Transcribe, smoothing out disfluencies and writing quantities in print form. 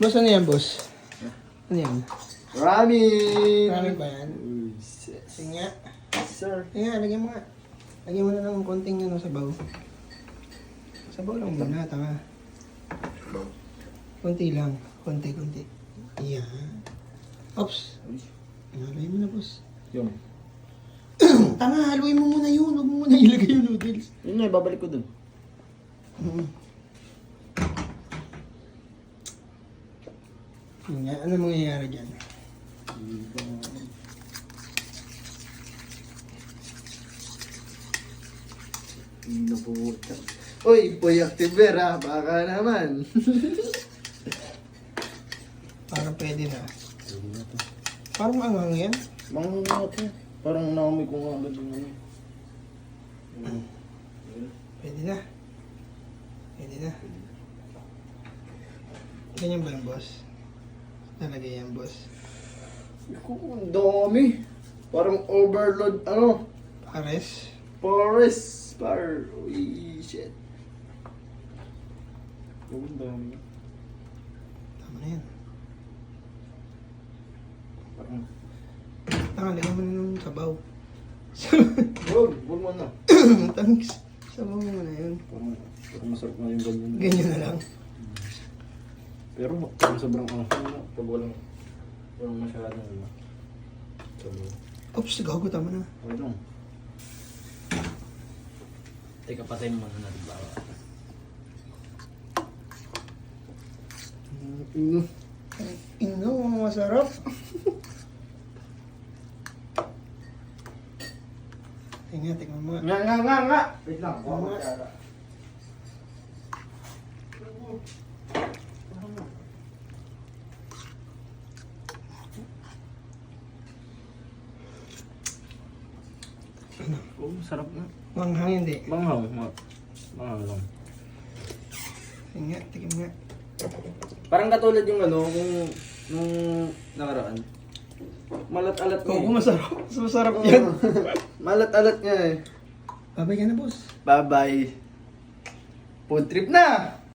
Boss, ano yan, boss? Ano yan? Ramen! Ramen ba yan? Uy, sis. Sige nga. Sir. Sige nga, lagyan mo nga. Lagyan mo na ng konting ano, sabaw. Sabaw lang muna, tama. Konti lang. Konti. Yan. Oops. Haluin mo na, boss. Yun. Tama, haluin mo muna yun. Huwag mo muna ilagay yung noodles. Yun na, babalik ko dun. Yun nga, ano mangyayari dyan? Nabuta. Uy, Poy Activera, baka naman. Parang pwede na. Parang maangang yan. Mga natin. Parang naamoy ko nga agad yung ano. Pwede na. Pwede na. Ganyan ba yung boss? Nalagay yan, boss. Ang dami. Parang overload, ano? Pares. Forest Fire. Uy, shit. Ang dami. Tama na yan. Parang, Tanga, lagyan mo na ng sabaw. huwag mo na. Thanks. Sabaw mo na yun. Parang masarap na yung ganyan. Ganyan na lang. Pero parang sobrang pag walang masyadong ano. Oops, gago, tama na. Okay lang. Teka, patayin mo muna natin bawa. Ino, masarap. Tingnan, tingnan mo nga. Nga! Wait lang, Oo nga. Oo, sarap na. Manghang hindi. Manghang lang. Tingnan, tingnan nga. Parang katulad yung ano, nung nakaraan. Malat-alat nga. Oo, masarap. Masarap yan. Malat-alat nga eh. Babay ka na, boss. Bye-bye. Food trip na!